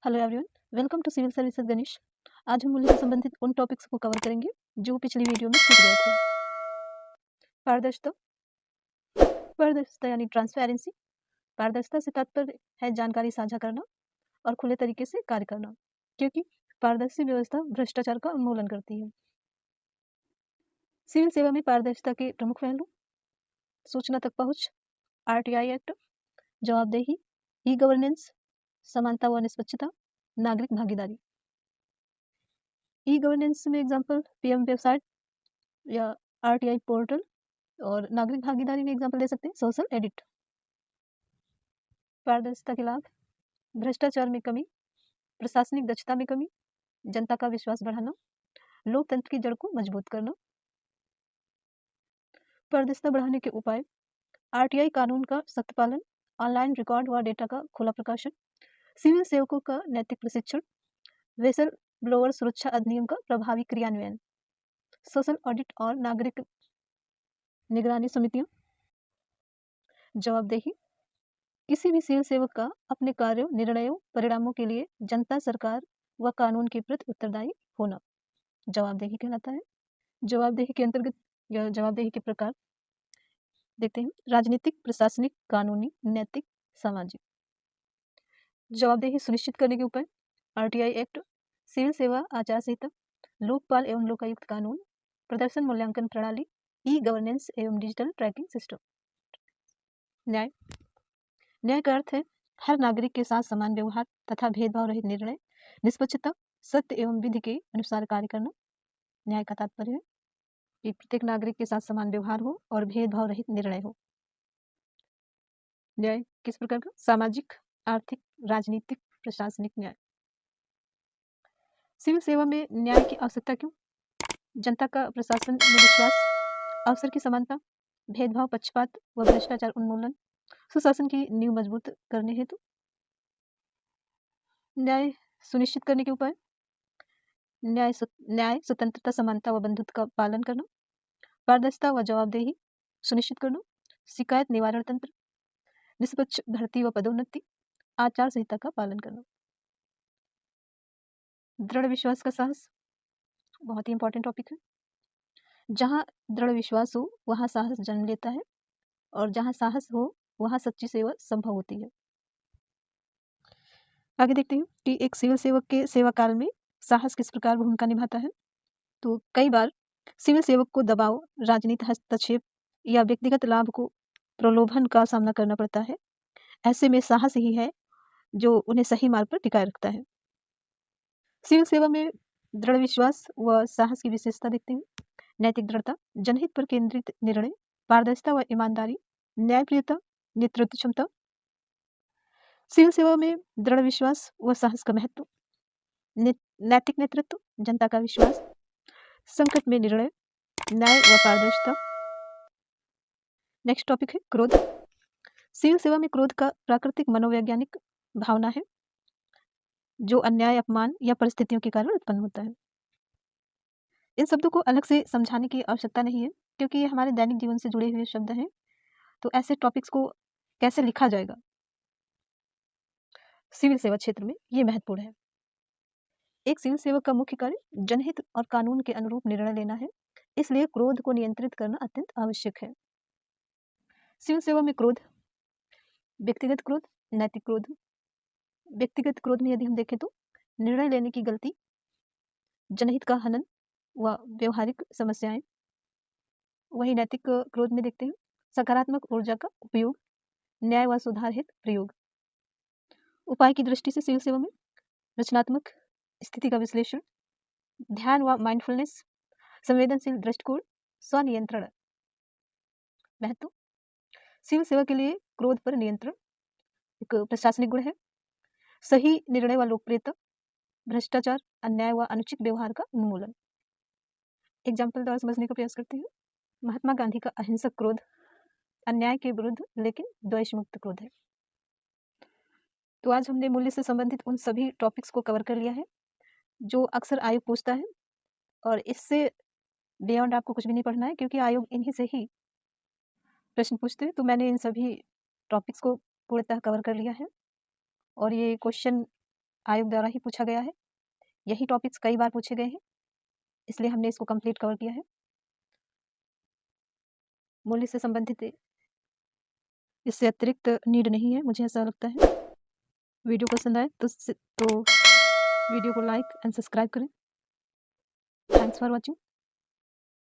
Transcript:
Hello everyone, welcome to civil services Ganesh. आज हम मूल्य से संबंधित उन टॉपिक्स को कवर करेंगे जो पिछली वीडियो में छूट गए थे। पारदर्शिता। पारदर्शिता यानी ट्रांसपेरेंसी। पारदर्शिता से तात्पर्य है जानकारी साझा करना और खुले तरीके से कार्य करना, क्योंकि पारदर्शी व्यवस्था भ्रष्टाचार का उन्मूलन करती है। सिविल सेवा में पारदर्शिता के प्रमुख पहलू: सूचना तक पहुंच, आरटीआई एक्ट, जवाबदेही, ई गवर्नेंस, समानता व निष्पक्षता, नागरिक भागीदारी। ई गवर्नेंस में एग्जाम्पल पीएम वेबसाइट या आरटीआई पोर्टल, और नागरिक भागीदारी में एग्जाम्पल दे सकते हैं सोशल एडिट। पारदर्शिता के लाभ: भ्रष्टाचार में कमी, प्रशासनिक दक्षता में कमी, जनता का विश्वास बढ़ाना, लोकतंत्र की जड़ को मजबूत करना। पारदर्शिता बढ़ाने के उपाय: आरटीआई कानून का सख्त पालन, ऑनलाइन रिकॉर्ड व डेटा का खुला प्रकाशन, सिविल सेवकों का नैतिक प्रशिक्षण, वेसल ब्लोअर सुरक्षा अधिनियम का प्रभावी क्रियान्वयन, सोशल ऑडिट और नागरिक निगरानी समितियां। जवाबदेही: किसी भी सिविल सेवक का अपने कार्यों, निर्णयों, परिणामों के लिए जनता, सरकार व कानून के प्रति उत्तरदायी होना जवाबदेही कहलाता है। जवाबदेही के अंतर्गत या जवाबदेही के प्रकार देखते हैं: राजनीतिक, प्रशासनिक, कानूनी, नैतिक, सामाजिक। जवाबदेही सुनिश्चित करने के उपाय: आरटीआई एक्ट, सिविल सेवा आचार संहिता, लोकपाल एवं लोकायुक्त कानून, प्रदर्शन मूल्यांकन प्रणाली, ई गवर्नेंस एवं डिजिटल ट्रैकिंग सिस्टम। न्याय। न्याय का अर्थ है हर नागरिक के साथ समान व्यवहार तथा भेदभाव रहित निर्णय, निष्पक्षता, सत्य एवं विधि के अनुसार कार्य करना। न्याय का तात्पर्य है कि प्रत्येक नागरिक के साथ समान व्यवहार हो और भेदभाव रहित निर्णय हो। न्याय किस प्रकार का? सामाजिक, आर्थिक, राजनीतिक, प्रशासनिक न्याय। सिविल सेवा में न्याय की आवश्यकता क्यों? जनता का प्रशासन में विश्वास, अवसर की समानता, भेदभाव, पक्षपात व भ्रष्टाचार उन्मूलन, सुशासन की नींव मजबूत करने हेतु। न्याय सुनिश्चित करने के उपाय: न्याय स्वतंत्रता, समानता व बंधुत्व का पालन करना, पारदर्शिता व जवाबदेही सुनिश्चित करना, शिकायत निवारण तंत्र, निष्पक्ष भर्ती व पदोन्नति, आचार संहिता का पालन करना। दृढ़ विश्वास का साहस बहुत ही इंपॉर्टेंट टॉपिक है। जहाँ दृढ़ विश्वास हो वहाँ साहस जन्म लेता है, और जहाँ साहस हो वहाँ सच्ची सेवा संभव होती है। आगे देखते हैं कि एक सिविल सेवक के सेवा काल में साहस किस प्रकार भूमिका निभाता है। तो कई बार सिविल सेवक को दबाव, राजनीतिक हस्तक्षेप या व्यक्तिगत लाभ को प्रलोभन का सामना करना पड़ता है। ऐसे में साहस ही है जो उन्हें सही मार्ग पर टिकाए रखता है। सिविल सेवा में दृढ़ विश्वास व साहस की विशेषता देखते हैं। नैतिक दृढ़ता, जनहित पर केंद्रित निर्णय, पारदर्शिता व ईमानदारी, न्यायप्रियता, नेतृत्व क्षमता। सिविल सेवा में दृढ़ विश्वास व साहस का महत्व: नैतिक नेतृत्व, जनता का विश्वास, संकट में निर्णय, न्याय व पारदर्शिता। नेक्स्ट टॉपिक है क्रोध। सिविल सेवा में क्रोध का प्राकृतिक मनोवैज्ञानिक भावना है जो अन्याय, अपमान या परिस्थितियों के कारण उत्पन्न होता है। इन शब्दों को अलग से समझाने की आवश्यकता नहीं है, क्योंकि ये हमारे दैनिक जीवन से जुड़े हुए शब्द हैं। तो ऐसे टॉपिक्स को कैसे लिखा जाएगा सिविल सेवा क्षेत्र में, ये महत्वपूर्ण है। एक सिविल सेवक का मुख्य कार्य जनहित और कानून के अनुरूप निर्णय लेना है, इसलिए क्रोध को नियंत्रित करना अत्यंत आवश्यक है। सिविल सेवा में क्रोध: व्यक्तिगत क्रोध, नैतिक क्रोध। व्यक्तिगत क्रोध में यदि हम देखें तो निर्णय लेने की गलती, जनहित का हनन व व्यवहारिक समस्याएं। वही नैतिक क्रोध में देखते हैं सकारात्मक ऊर्जा का उपयोग, न्याय व सुधार हित प्रयोग। उपाय की दृष्टि से सिविल सेवा में रचनात्मक, स्थिति का विश्लेषण, ध्यान व माइंडफुलनेस, संवेदनशील दृष्टिकोण, स्वनियंत्रण। महत्व: सिविल सेवा के लिए क्रोध पर नियंत्रण एक प्रशासनिक गुण है। सही निर्णय व लोकप्रियता, भ्रष्टाचार, अन्याय व अनुचित व्यवहार का उन्मूलन। एग्जाम्पल द्वारा समझने का प्रयास करते हैं। महात्मा गांधी का अहिंसक क्रोध अन्याय के विरुद्ध लेकिन द्वेष मुक्त क्रोध है। तो आज हमने मूल्य से संबंधित उन सभी टॉपिक्स को कवर कर लिया है जो अक्सर आयोग पूछता है, और इससे बियॉन्ड आपको कुछ भी नहीं पढ़ना है, क्योंकि आयोग इन्हीं से ही प्रश्न पूछते हैं। तो मैंने इन सभी टॉपिक्स को पूर्णतः कवर कर लिया है, और ये क्वेश्चन आयोग द्वारा ही पूछा गया है। यही टॉपिक्स कई बार पूछे गए हैं, इसलिए हमने इसको कंप्लीट कवर किया है। मूल्य से संबंधित इससे अतिरिक्त नीड नहीं है, मुझे ऐसा लगता है। वीडियो पसंद आए तो वीडियो को लाइक एंड सब्सक्राइब करें। Thanks for watching.